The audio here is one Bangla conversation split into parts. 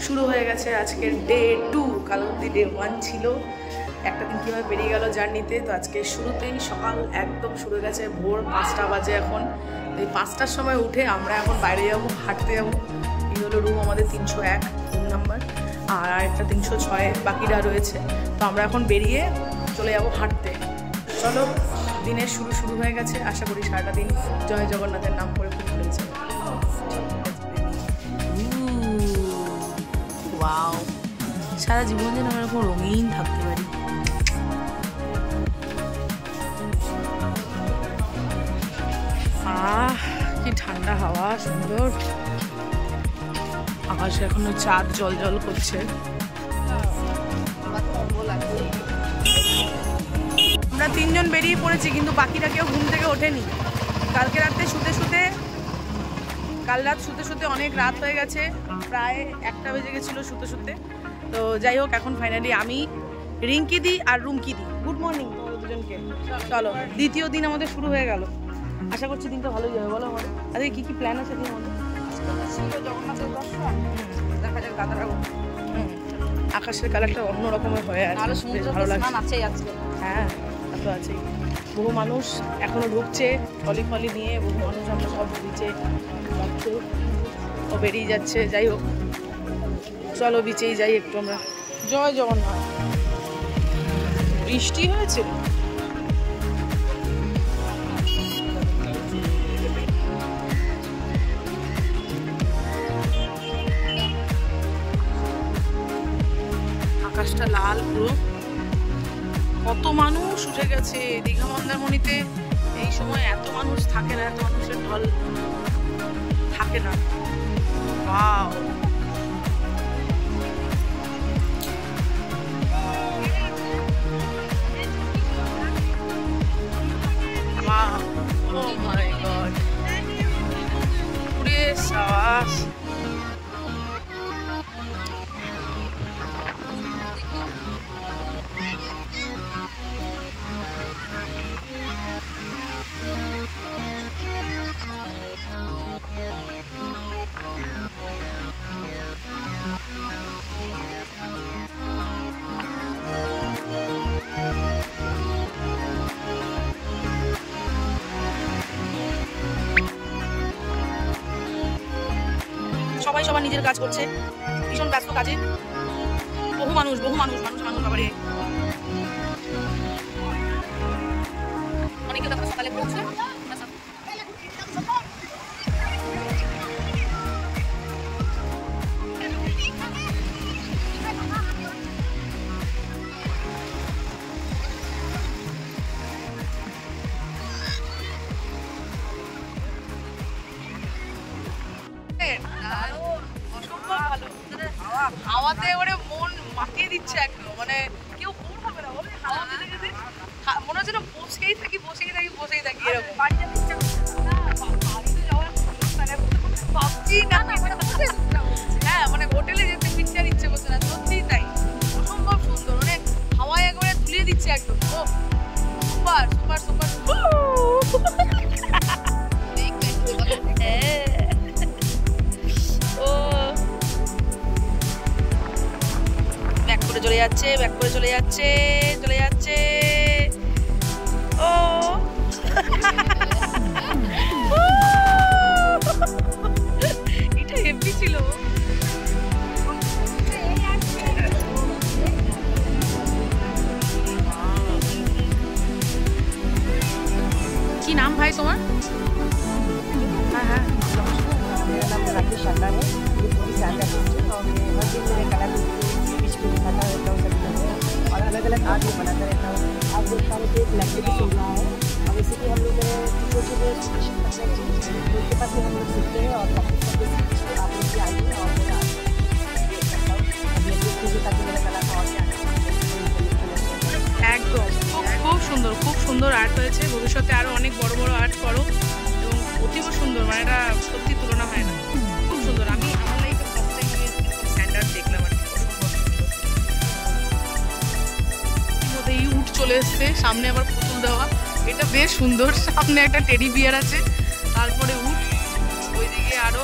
শুরু হয়ে গেছে আজকের ডে 2। কাল অবধি ডে 1 ছিল। একটা দিন কীভাবে বেরিয়ে গেল জার্নিতে। তো আজকে শুরুতেই সকাল একদম শুরু হয়ে গেছে, ভোর 5টা বাজে এখন। এই 5টার সময় উঠে আমরা এখন বাইরে যাবো, হাঁটতে যাবো। এই হলো রুম আমাদের 301 রুম নাম্বার, আর একটা 306 বাকিটা রয়েছে। তো আমরা এখন বেরিয়ে চলে যাবো হাঁটতে। চলো, দিনের শুরু হয়ে গেছে। আশা করি সারাটা দিন জয় জগন্নাথের নাম করে খুব চলেছে। ওয়াও, সারা জীবন যেন আমরা এরকম রঙিন থাকতে পারি। কি ঠান্ডা হাওয়া, সুন্দর আকাশে এখনো চাঁদ জল জল করছে। আমরা 3 জন বেরিয়ে পড়েছি, কিন্তু বাকিরা কেউ ঘুম থেকে ওঠেনি। কালকে রাতে কাল রাত শুতে অনেক রাত হয়ে গেছে, প্রায় 1টা বেজে গেছিলো শুতে। তো যাই হোক, এখন ফাইনালি আমি, রিঙ্কি দি আর রুমকি দি, গুড মর্নিং তোমাদের দুজনকে। চলো, দ্বিতীয় দিন আমাদের শুরু হয়ে গেল। আশা করছি দিনটা ভালোই যাবে। বলো আমাদের আজকে কি প্ল্যান আছে দিন আমাদের? জগন্নাথের দর্শন, দেখা যাক দাদারা। আকাশের কালারটা অন্য রকমের হয়ে আছে, ভালো লাগছে। হ্যাঁ, তা তো আছেই। বহু মানুষ এখনো ঢুকছে টলি নিয়ে, বহু মানুষ আমরা সব বিচে যাচ্ছে ও বেরিয়ে যাচ্ছে। যাই হোক, চলো বিচেই যাই একটু আমরা। জয় জগন্নাথ। বৃষ্টি হয়েছে, আকাশটা লাল পুরো। কত মানুষ উঠে গেছে দীঘা মন্দারমণিতে। এই সময় এত মানুষ থাকে না, এত মানুষের ঢল থাকে না। ওয়াও, ও মাই গড, পুরে সাবাস। সবাই সবার নিজের কাজ করছে, ভীষণ ব্যস্ত কাজে। বহু মানুষ বাবারে। অনেকে তারপরে সকালে পৌঁছে হাওয়াতে ওরে মন মাতিয়ে দিচ্ছে একদম। মানে কেউ বোর হবে না, বলে হাওয়া দিতে যেতে মনে হচ্ছে না বসেই থাকি এরকম। বাড়িতে যাওয়ার ভাবছি না, হ্যাঁ মানে হোটেলে যেতে পিকচার ইচ্ছে করছে না, সত্যিই তাই। অসম্ভব সুন্দর, মানে হাওয়ায় একবারে তুলিয়ে দিচ্ছে একদম। ও সুপার। ব্যাক করে চলে যাচ্ছে। ও এটা হেভি ছিল। কি নাম ভাই তোমার? হ্যাঁ, मेरा नाम राकेश शानदार है। ये पूरी शानदार डिस्ट्रिक्ट, और मैं हर दिन मेरे कला बीच में दिखाता रहता हूँ सभी लोगों को, और अलग आर्ट भी बनाता रहता हूँ। आप देख पा रहे थे एक लड़के भी सुन रहा है, और इसी के हम लोग छोटे उनके पास हम लोग सीखते हैं और प्रैक्टिस करके आप लोग भी आइए। और ताकि मेरा कला का और একদম খুব সুন্দর আর্ট হয়েছে। ভবিষ্যতে আরো অনেক বড় আর্ট করো, এবং অতীব সুন্দর, মানে এটা সত্যি তুলনা হয় না। খুব সুন্দর। আমি আমার লাইফে ফার্স্ট টাইম স্ট্যান্ডার্ড দেখলাম আর কি। এই উট চলে এসছে, সামনে আবার পুতুল দেওয়া, এটা বেশ সুন্দর। সামনে একটা টেডি বিয়ার আছে, তারপরে উট, ওইদিকে আরো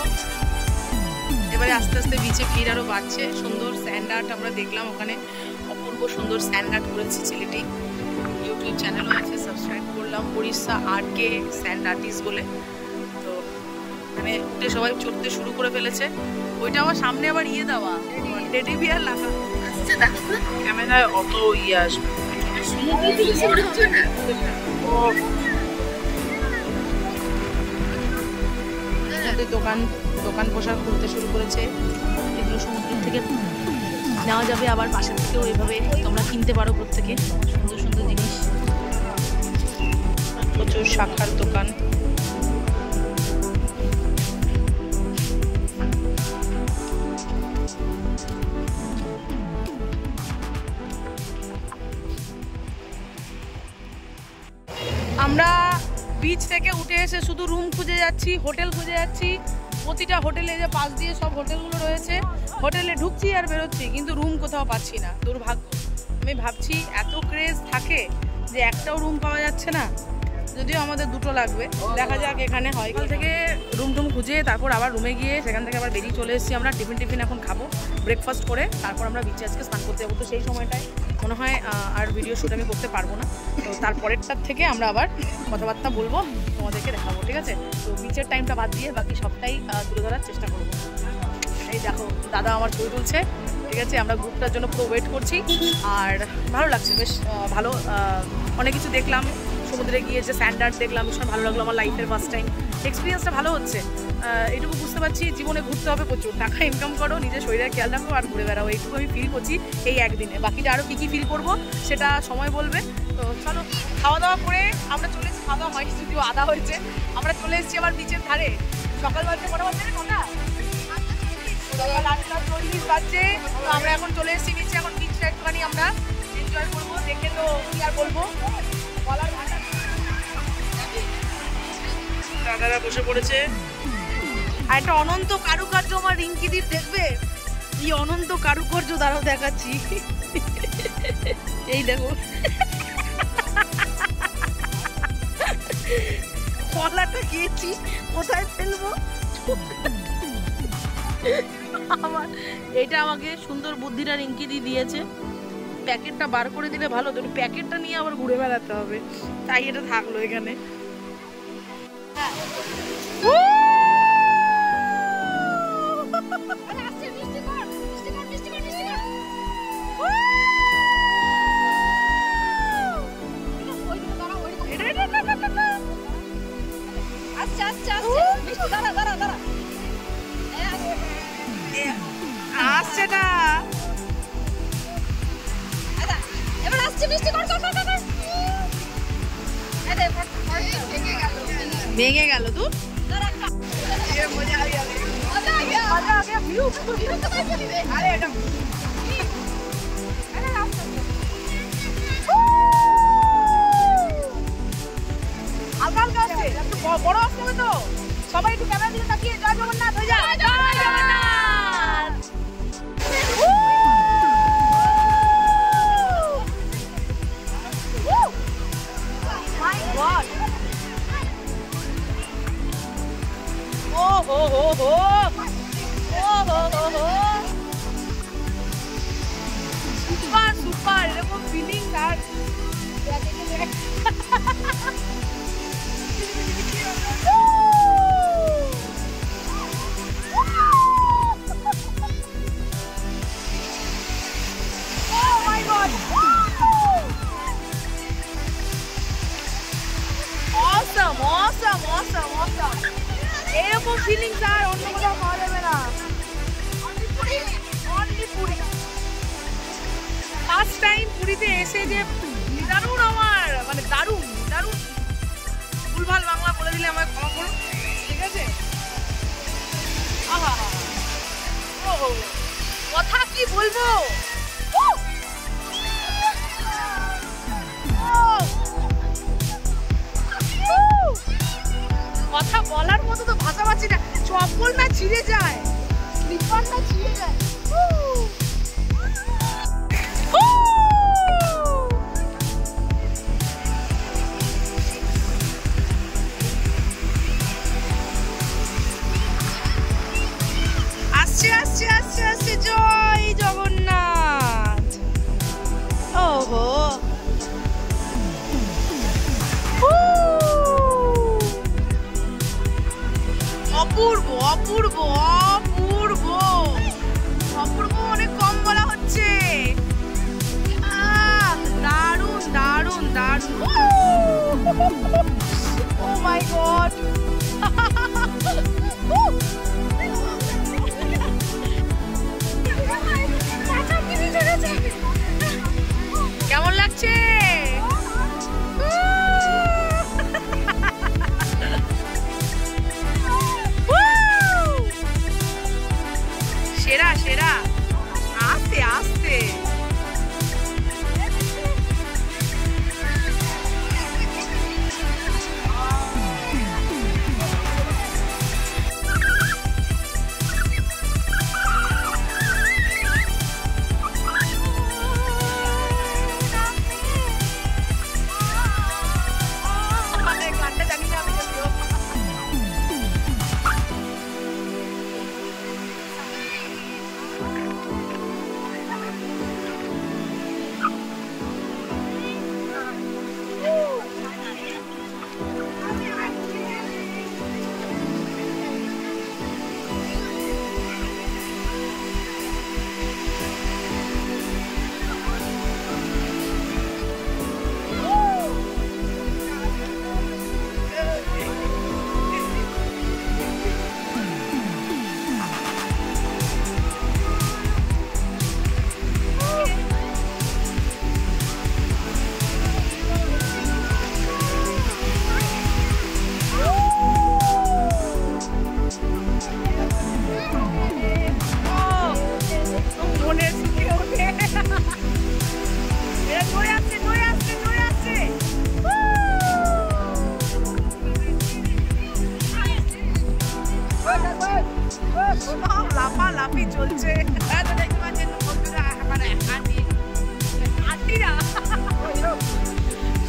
এবারে আস্তে আস্তে বিচে ভিড় আরও বাড়ছে। সুন্দর স্যান্ড আর্ট আমরা দেখলাম ওখানে, অপূর্ব সুন্দর স্যান্ড আর্ট করেছে ছেলেটি। ইউটিউব চ্যানেলও আছে, সাবস্ক্রাইব করলাম, উড়িষ্যা আর্টকে স্যান্ড আর্টিস্ট বলে। তো মানে উঠে সবাই চড়তে শুরু করে ফেলেছে। ওইটা আমার সামনে আবার ইয়ে দেওয়া টেডি বিয়ার লাগা, ক্যামেরায় অত ইয়ে আসবে। দোকান পোশাক খুলতে শুরু করেছে। এগুলো সমুদ্র থেকে নেওয়া যাবে, আবার পাশের থেকেও এভাবে তোমরা কিনতে পারো প্রত্যেকে। সুন্দর সুন্দর জিনিস, প্রচুর শাখার দোকান। আমরা বিচ থেকে উঠে এসে শুধু রুম খুঁজে যাচ্ছি, হোটেল খুঁজে যাচ্ছি। প্রতিটা হোটেলে যে পাশ দিয়ে সব হোটেলগুলো রয়েছে, হোটেলে ঢুকছি আর বেরোচ্ছি, কিন্তু রুম কোথাও পাচ্ছি না। দুর্ভাগ্য। আমি ভাবছি এত ক্রেজ থাকে যে একটাও রুম পাওয়া যাচ্ছে না, যদিও আমাদের দুটো লাগবে। দেখা যাক এখানে হয়। কাল থেকে রুম খুঁজে তারপর আবার রুমে গিয়ে সেখান থেকে আবার বেরিয়ে চলে এসেছি আমরা। টিফিন এখন খাবো, ব্রেকফাস্ট করে তারপর আমরা বিচে আজকে স্নান করতে যাবো। তো সেই সময়টায় মনে হয় আর ভিডিও শ্যুট আমি করতে পারবো না। তো তারপরেরটার থেকে আমরা আবার কথাবার্তা বলবো, তোমাদেরকে দেখাবো, ঠিক আছে? তো বিচের টাইমটা বাদ দিয়ে বাকি সবটাই তুলে ধরার চেষ্টা করবো। এই দেখো দাদা আমার ছবি তুলছে, ঠিক আছে? আমরা গ্রুপটার জন্য পুরো ওয়েট করছি। আর ভালো লাগছে, বেশ ভালো। অনেক কিছু দেখলাম সমুদ্রে গিয়ে, যে স্যান্ড আর্ট দেখলাম, ভীষণ ভালো লাগলো। আমার লাইফের ফার্স্ট টাইম এক্সপিরিয়েন্সটা ভালো হচ্ছে। এটুকু বুঝতে পারছি জীবনে ঘুরতে হবে প্রচুর, টাকা ইনকাম করো, নিজের শরীরের খেয়াল রাখো আর ঘুরে বেড়াও। এইটুকু আমি ফিল করছি এই একদিনে। বাকিটা আরও কী কী ফিল করবো সেটা সময় বলবে। তো চলো, খাওয়া দাওয়া করে আমরা চলে এসেছি। খাওয়া দাওয়া হয় যদিও আদা হয়েছে। আমরা চলে এসেছি আবার বিচের ধারে। সকাল বাজছে কটা বাজছে? কটা? সকাল 8:40 বাজছে। তো আমরা এখন চলে এসেছি নিচে। এখন বিচটা একটুখানি আমরা এনজয় করবো। দেখে তো কি আর বলবো, বলার ভাষা। দাদারা বসে পড়েছে। আর একটা অনন্ত কারুকার্য আমার রিঙ্কিদির দেখবে, কি অনন্ত কারুকার্য দ্বারাও দেখাচ্ছি। এই দেখো, কলাটা খেয়েছি, কোথায় ফেলবো? আমার এটা আমাকে সুন্দর বুদ্ধিটা রিঙ্কিদি দিয়েছে। প্যাকেটটা বার করে দিলে ভালো, তো প্যাকেটটা নিয়ে আবার ঘুরে বেড়াতে হবে, তাই এটা থাকলো এখানে। আসছে না, এবার আসছে মিষ্টি। ভেঙে গেল তো বড় আসতে তো সবাই একটু ক্যামেরা দিকে তাকিয়ে জয় জগন্নাথ হয়ে যায়। জয় Jagannath. My God. Oh ho ho ho. Oh ho ho ho. Super super. এরকম ফিলিং আর এরকম ফিলিংস আর অন্য কোথাও পাওয়া যাবে না। ফার্স্ট টাইম পুরীতে এসে যে দারুণ, আমার মানে দারুণ দারুণ। ভুলভাল বাংলা বলে দিলে আমায় ক্ষমা করুন, ঠিক আছে? আহা, ও কথা কি বলবো, কথা বলার মতো তো ভাষা পাচ্ছি না। চপ্পল না ছিঁড়ে যায়, স্লিপার না ছিঁড়ে যায়। আসছে অপূর্ব অপূর্ব অপূর্ব, অনেক কম বলা হচ্ছে। দারুণ দারুণ দারুণ, ও মাই গড। কেমন লাগছে? সেরা সেরা, আস্তে আস্তে। লাফালাফি চলছে,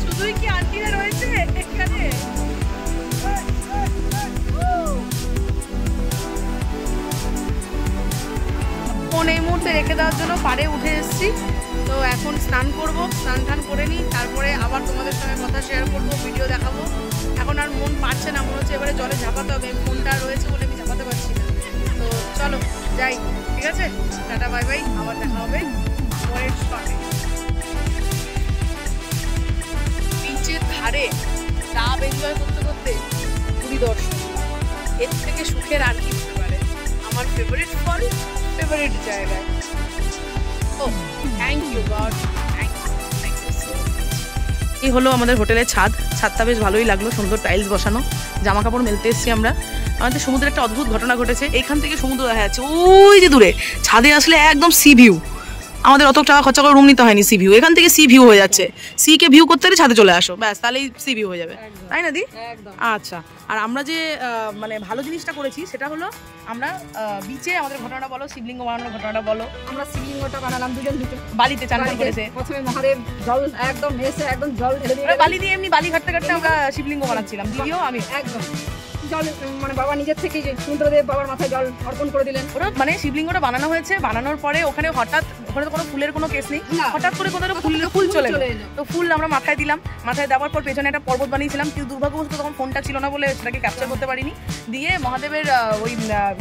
শুধুই কি আন্টিরা রয়েছে এখানে? ফোন এই মুহূর্তে রেখে দেওয়ার জন্য পাড়ে উঠে এসেছি। তো এখন স্নান করব, স্নান টান করে নিই, তারপরে আবার তোমাদের সঙ্গে কথা শেয়ার করবো, ভিডিও দেখাবো। এখন আর মন পারছে না, মনে হচ্ছে এবারে জলে ঝাঁপাতে হবে, ফোনটা রয়েছে বলে আমি ঝাঁপাতে পারছি না। তো চলো যাই, ঠিক আছে, টাটা বাই বাই, আবার দেখা হবে পরের শটে। বিচের ধারে ডাব এনজয় করতে করতে পুরী দর্শন, এর থেকে সুখের আর কি হতে পারে? আমার ফেভারিট ফল, ফেভারিট জায়গায়। Oh thank you God, thank you so much. এই হলো আমাদের হোটেলের ছাদ, ছাদটা বেশ ভালোই লাগলো, সুন্দর টাইলস বসানো। জামা কাপড় মেলতে এসেছি আমরা। আমাদের সমুদ্রে একটা অদ্ভুত ঘটনা ঘটেছে, এখান থেকে সমুদ্র দেখা যাচ্ছে ওই যে দূরে। ছাদে আসলে একদম সি ভিউ, আমাদের অত টাকা খরচা করে রুম নিতে হয়নি, সি ভিউ এখান থেকে সি ভিউ হয়ে যাচ্ছে। সি কে ভিউ করতে হলে ছাদে চলে আসো, ব্যাস তাহলেই সি ভিউ হয়ে যাবে, তাই না দি? আচ্ছা, আর আমরা যে মানে ভালো জিনিসটা করেছি সেটা হলো আমরা বিচে আমাদের ঘটনাটা বলো, শিবলিঙ্গ বানানোর ঘটনাটা বলো। আমরা শিবলিঙ্গটা বানালাম দুজন দুটো, বালিতে চান করেছে। প্রথমে মহাদেব জল একদম এসে একদম জল ঢেলে দিয়ে, বালি দিয়ে এমনি বালি ঘাটতে ঘাটতে আমরা শিবলিঙ্গ বানাচ্ছিলাম, দিদিও আমি একদম জল, মানে বাবা নিজের থেকে সমুদ্রদেব বাবার মাথায় জল অর্পণ করে দিলেন। ওরা মানে শিবলিঙ্গটা বানানো হয়েছে, বানানোর পরে ওখানে হঠাৎ, ওখানে তো কোনো ফুলের কোনো কেস নেই, হঠাৎ করে কোথাও ফুল চলে এলো। তো ফুল আমরা মাথায় দিলাম, মাথায় দেওয়ার পর পেছনে একটা পর্বত বানিয়েছিলাম, কিন্তু দুর্ভাগ্যবশত তখন ফোনটা ছিল না বলে সেটাকে ক্যাপচার করতে পারিনি। দিয়ে মহাদেবের ওই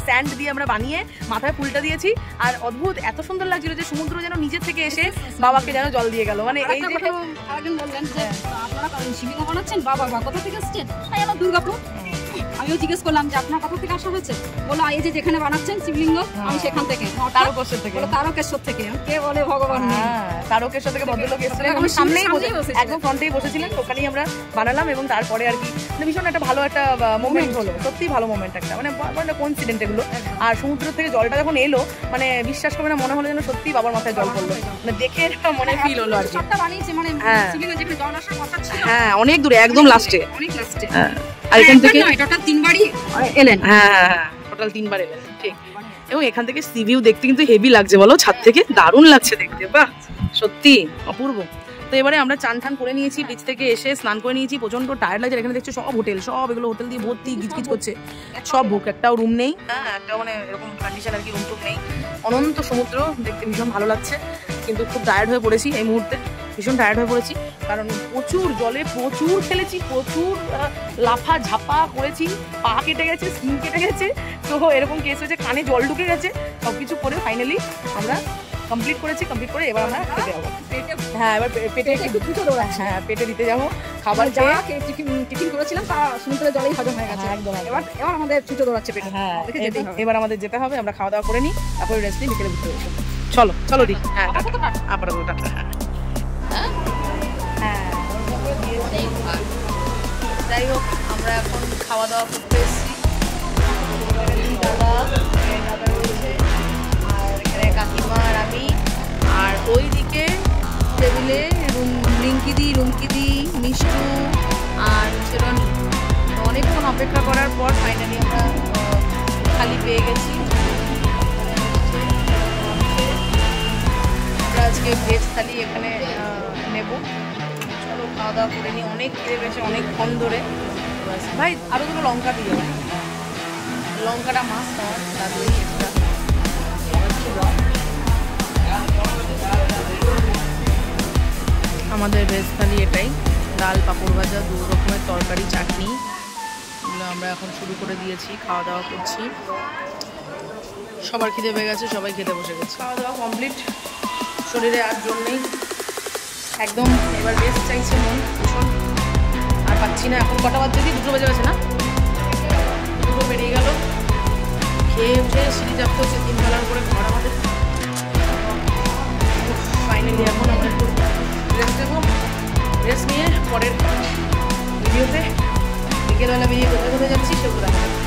স্যান্ড দিয়ে আমরা বানিয়ে মাথায় ফুলটা দিয়েছি। আর অদ্ভুত এত সুন্দর লাগছিল যে সমুদ্র যেন নিজের থেকে এসে বাবাকে যেন জল দিয়ে গেল। মানে এই যে আরেকজন বললেন যে আপনারা শিবলিঙ্গ বানাচ্ছেন, বাবা কোথা থেকে এসেছেন? আমার দুর্গাপুর। আমিও জিজ্ঞেস করলাম যে আপনার কথা থেকে আসা হয়েছে? বলো এই যে যেখানে বানাচ্ছেন শিবলিঙ্গ, আমি সেখান থেকে, তারকেশ্বর থেকে। তারকেশ্বর থেকে? কে বলে ভগবান নেই। তারকেশ্বর থেকে ভদ্রলোক এসেছিলেন, আমি সামনেই একদম ফ্রন্টেই বসেছিলেন, ওখানেই আমরা বানালাম। এবং তারপরে আর কি ভীষণ একটা ভালো একটা মোমেন্ট হলো, সত্যি ভালো মোমেন্ট একটা, মানে কোইন্সিডেন্ট এগুলো। আর সমুদ্র থেকে জলটা যখন এলো, মানে বিশ্বাস করবে না, মনে হলো যেন সত্যি বাবার মাথায় জল পড়লো, মানে দেখে মনে ফিল হলো আর কি। হ্যাঁ অনেক দূরে, একদম লাস্টে, অনেক লাস্টে। আর এখান থেকে টোটাল 3 বারই এলেন। হ্যাঁ টোটাল 3 বার এলেন, ঠিক। এবং এখান থেকে সি ভিউ দেখতে কিন্তু হেভি লাগছে, বলো, ছাদ থেকে দারুণ লাগছে দেখতে, বাহ সত্যি অপূর্ব। তো এবারে আমরা চান ঠান করে নিয়েছি, বিচ থেকে এসে স্নান করে নিয়েছি, প্রচন্ড টায়ার্ড লাগছে। এখানে দেখছো সব হোটেল, সব এগুলো হোটেল দিয়ে ভর্তি, গিজগিজ করছে, সব বুক, একটাও রুম নেই। হ্যাঁ একটা মানে এরকম কন্ডিশন আর কি, রুম টুম নেই। অনন্ত সমুদ্র দেখতে ভীষণ ভালো লাগছে, কিন্তু খুব টায়ার্ড হয়ে পড়েছি এই মুহূর্তে। ভীষণ টায়ার্ড হয়ে পড়েছি, কারণ প্রচুর জলে প্রচুর খেলেছি, প্রচুর লাফা ঝাপা করেছি, পা কেটে গেছে, স্কিন কেটে গেছে, তো এরকম কেস হয়েছে, কানে জল ঢুকে গেছে, সব কিছু করে ফাইনালি আমরা কমপ্লিট করেছি। কমপ্লিট করে এবার আমরা খেতে যাবো। হ্যাঁ, এবার পেটে একটু দুটো দৌড়াচ্ছে। হ্যাঁ, পেটে দিতে যাবো খাবার। যা টিফিন করেছিলাম তা সমুদ্রের জলেই হজম হয়ে গেছে একদম। এবার আমাদের ছুটো দৌড়াচ্ছে পেটে। হ্যাঁ, এবার আমাদের যেতে হবে, আমরা খাওয়া দাওয়া করে নিই, তারপরে রেস্ট নিই, বিকেলে ঘুরতে যাবো। চলো চলো দি। হ্যাঁ, আপাতত টাটা। হ্যাঁ, যাই হোক, আমরা এখন খাওয়া দাওয়া করতে এসেছি। দাদা রয়েছে, আর এখানে কাকিমা আর আমি, আর ওইদিকে টেবিলে রুমকিদি, মিষ্টু আর শেরওয়ানি। অনেকক্ষণ অপেক্ষা করার পর ফাইনালি আমরা থালি পেয়ে গেছি। আমরা আজকে ভেজ থালি এখানে নেব। চলো খাওয়া দাওয়া করে নিই, অনেক খেয়ে গেছে অনেকক্ষণ ধরে। ভাই আরও দুটো লঙ্কা দিয়ে দেবো, লঙ্কাটা মাছ খাওয়ার তাদের এক্সট্রা। আমাদের ভেজ থালি এটাই, ডাল, পাঁপড় ভাজা, 2 রকমের তরকারি, চাটনি, এগুলো আমরা এখন শুরু করে দিয়েছি। খাওয়া দাওয়া করছি, সবার খিদে পেয়ে গেছে, সবাই খেতে বসে গেছে। খাওয়া দাওয়া কমপ্লিট, শরীরে আর জোর নেই একদম, এবার রেস্ট চাইছে মন ভীষণ, আর পাচ্ছি না। এখন কটা বাজে? 2 বেজে গেছে না, 2 বেরিয়ে গেল। খেয়ে উঠে সিঁড়ি চাপতে হচ্ছে, 3 তলার করে ঘর আমাদের। ফাইনালি এখন আমরা একটু রেস্ট নেবো, রেস্ট নিয়ে পরের ভিডিওতে বিকেলবেলা বেরিয়ে কোথায় কোথায় যাচ্ছি সেগুলো দেখা যাবে।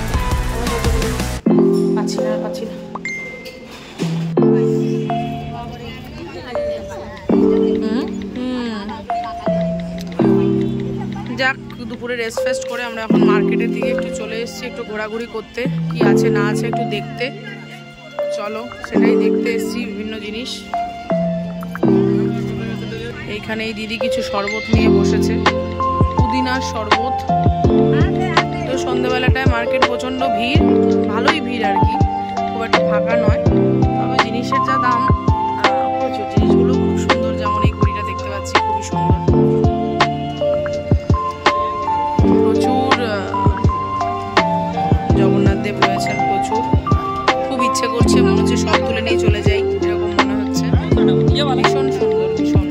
পাচ্ছি না যাক, দুপুরে রেস্ট ফেস্ট করে আমরা এখন মার্কেটের দিকে একটু চলে এসেছি, একটু ঘোরাঘুরি করতে, কি আছে না আছে একটু দেখতে। চলো সেটাই দেখতে এসেছি, বিভিন্ন জিনিস। এইখানে এই দিদি কিছু শরবত নিয়ে বসেছে, পুদিনার শরবত। তো সন্ধ্যেবেলাটায় মার্কেট প্রচণ্ড ভিড়, ভালোই ভিড় আর কি, খুব একটা ফাঁকা নয়। তবে জিনিসের যা দাম প্রচুর, জিনিসগুলো খুব সুন্দর, যেমন এই ঘড়িটা দেখতে পাচ্ছি খুবই সুন্দর। প্রচুর জগন্নাথ দেব রয়েছেন, প্রচুর। খুব ইচ্ছে করছে, মনে হচ্ছে সব তুলে নিয়ে চলে যাই, এরকম মনে হচ্ছে। ভীষণ সুন্দর, ভীষণ।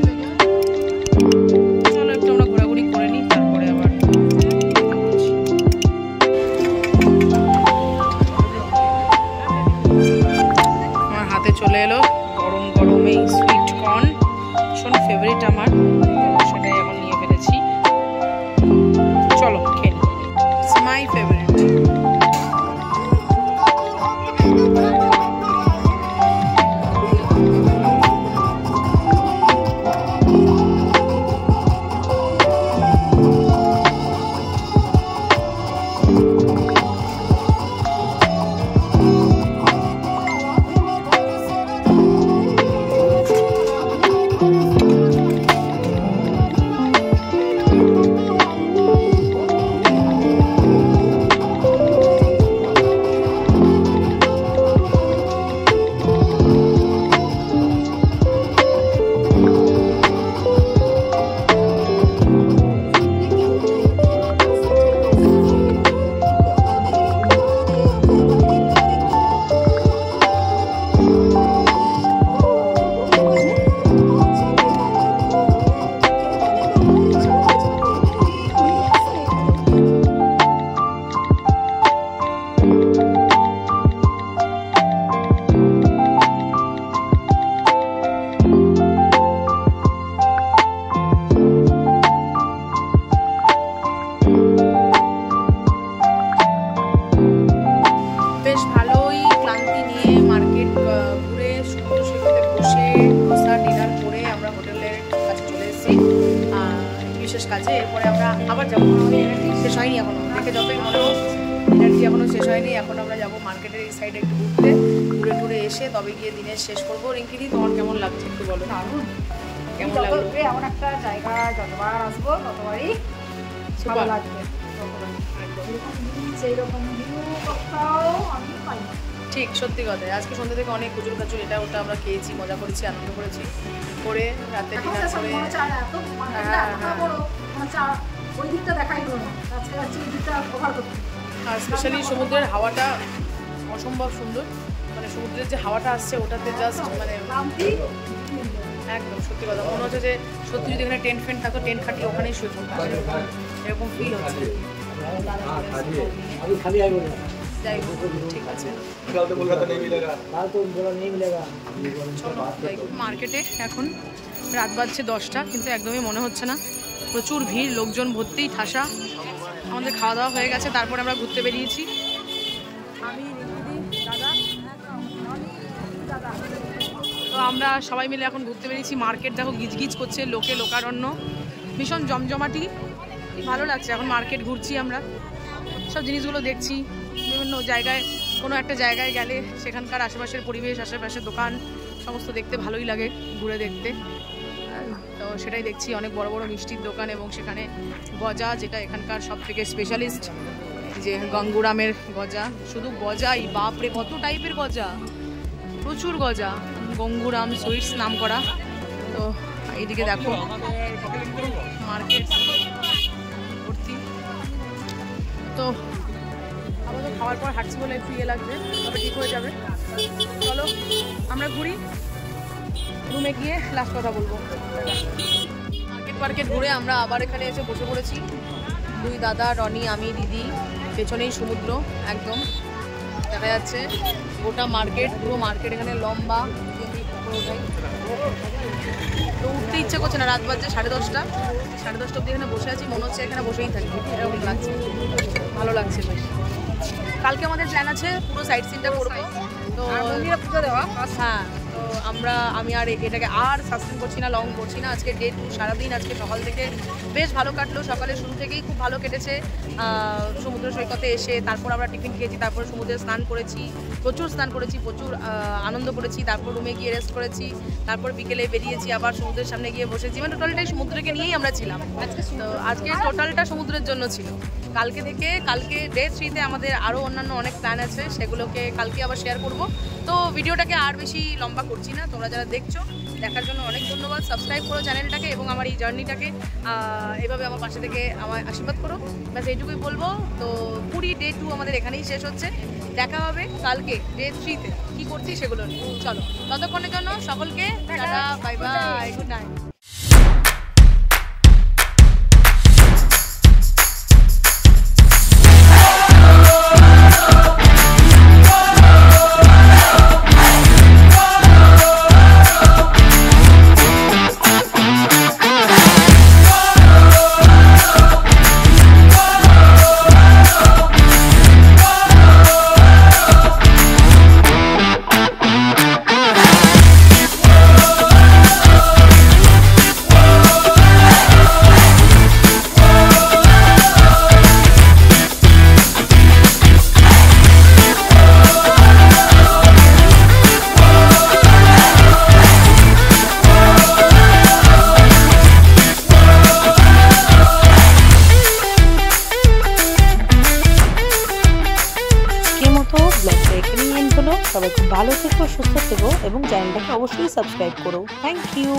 চলো একটু আমরা ঘোরাঘুরি করে নিই, তারপরে আবার আমার হাতে চলে এলো গরম গরম এই সুইট কর্ন, ভীষণ ফেভারিট আমার, সেটাই এখন নিয়ে ফেলেছি। চলো খেয়ে নিই, ইটস মাই ফেভারিট। কাজে, এরপরে আমরা আবার যাবো, শেষ হয়নি এখনো, দেখে যতই মনে হোক এনার্জি এখনো শেষ হয়নি। এখন আমরা যাবো মার্কেটের এই সাইডে একটু ঘুরতে, ঘুরে টুরে এসে তবে গিয়ে দিনের শেষ করবো। রিঙ্কিদি, তোমার কেমন লাগছে একটু বলো। কেমন লাগলো? এমন একটা জায়গা যতবার আসবো ততবারই ভালো লাগবে, সেই রকম কোথাও আমি পাই। ঠিক সত্যি কথা। আজকে সন্ধ্যা থেকে অনেক কুচুর কাচুর এটা ওটা আমরা খেয়েছি, মজা করেছি, আনন্দ করেছি, করে রাতে ডিনার করে ওই দিকটা দেখাই হলো না, আজকে যাচ্ছি এই দিকটা কভার করতে। আর স্পেশালি সমুদ্রের হাওয়াটা অসম্ভব সুন্দর, মানে সমুদ্রের যে হাওয়াটা আসছে ওটাতে জাস্ট মানে একদম সত্যি কথা মনে হচ্ছে যে সত্যি যদি এখানে টেন্ট ফেন্ট থাকতো, টেন্ট খাটিয়ে ওখানেই শুয়ে পড়তাম, এরকম ফিল হচ্ছে। যাই হোক ঠিক আছে, মার্কেটে এখন রাত বাজছে 10টা, কিন্তু একদমই মনে হচ্ছে না, প্রচুর ভিড়, লোকজন ভর্তি ঠাসা। আমাদের খাওয়া দাওয়া হয়ে গেছে, তারপরে আমরা ঘুরতে বেরিয়েছি। আমি দাদা তো আমরা সবাই মিলে এখন ঘুরতে বেরিয়েছি। মার্কেট দেখো গিজগিজ করছে, লোকে লোকারণ্য, ভীষণ জমজমাটি, ভালো লাগছে। এখন মার্কেট ঘুরছি, আমরা সব জিনিসগুলো দেখছি। বিভিন্ন জায়গায় কোনো একটা জায়গায় গেলে সেখানকার আশেপাশের পরিবেশ, আশেপাশের দোকান সমস্ত দেখতে ভালোই লাগে, ঘুরে দেখতে। তো সেটাই দেখছি, অনেক বড় বড় মিষ্টির দোকান, এবং সেখানে গজা, যেটা এখানকার সব থেকে স্পেশালিস্ট, যে গঙ্গুরামের গজা, শুধু গজাই, বাপরে কত টাইপের গজা, প্রচুর গজা, গঙ্গুরাম সুইটস নাম করা। তো এইদিকে দেখো মার্কেট ভর্তি। তো আমাদের খাওয়ার পর হাঁটছি বলে একটু ইয়ে লাগবে, তবে ঠিক হয়ে যাবে। চলো আমরা ঘুরি, রুমে গিয়ে লাস্ট কথা বলবো। মার্কেট ঘুরে আমরা আবার এখানে এসে বসে পড়েছি, দুই দাদা, রনি, আমি, দিদি। পেছনেই সমুদ্র একদম দেখা যাচ্ছে, গোটা মার্কেট, পুরো মার্কেট এখানে লম্বা। তো উঠতে ইচ্ছে করছে না, রাত বাজছে 10:30, 10:30 অব্দি এখানে বসে আছি, মনে হচ্ছে এখানে বসেই থাকি, এরকম লাগছে, ভালো লাগছে বেশ। কালকে আমাদের প্ল্যান আছে পুরো সাইট সিনটা করবো, তো পুজো দেওয়া। হ্যাঁ, তো আমি আর এটাকে আর সাসপেন্ড করছি না, লং করছি না। আজকে ডে 2 সারাদিন, আজকে সকাল থেকে বেশ ভালো কাটলো, সকালে শুরু থেকেই খুব ভালো কেটেছে। সমুদ্র সৈকতে এসে তারপর আমরা টিফিন খেয়েছি, তারপরে সমুদ্রে স্নান করেছি, প্রচুর আনন্দ করেছি, তারপর রুমে গিয়ে রেস্ট করেছি, তারপর বিকেলে বেরিয়েছি, আবার সমুদ্রের সামনে গিয়ে বসেছি, মানে টোটালটাই সমুদ্রকে নিয়েই আমরা ছিলাম। তো আজকে টোটালটা সমুদ্রের জন্য ছিল। কালকে ডে 3-তে আমাদের আরও অন্যান্য অনেক প্ল্যান আছে, সেগুলোকে কালকে আবার শেয়ার করব। তো ভিডিওটাকে আর বেশি লম্বা করছি না, তোমরা যারা দেখছো দেখার জন্য অনেক ধন্যবাদ। সাবস্ক্রাইব করো চ্যানেলটাকে, এবং আমার এই জার্নিটাকে এভাবে আমার পাশে থেকে আমার আশীর্বাদ করো, ব্যাস এইটুকুই বলবো। তো পুরী ডে 2 আমাদের এখানেই শেষ হচ্ছে, দেখা হবে কালকে ডে 3-তে কী করছি সেগুলো নিয়ে। চলো, ততক্ষণের জন্য সকলকে tata, bye bye, good night. সবাই খুব ভালো থেকো, সুস্থ থেকো, এবং চ্যানেলটাকে অবশ্যই সাবস্ক্রাইব করো। Thank you.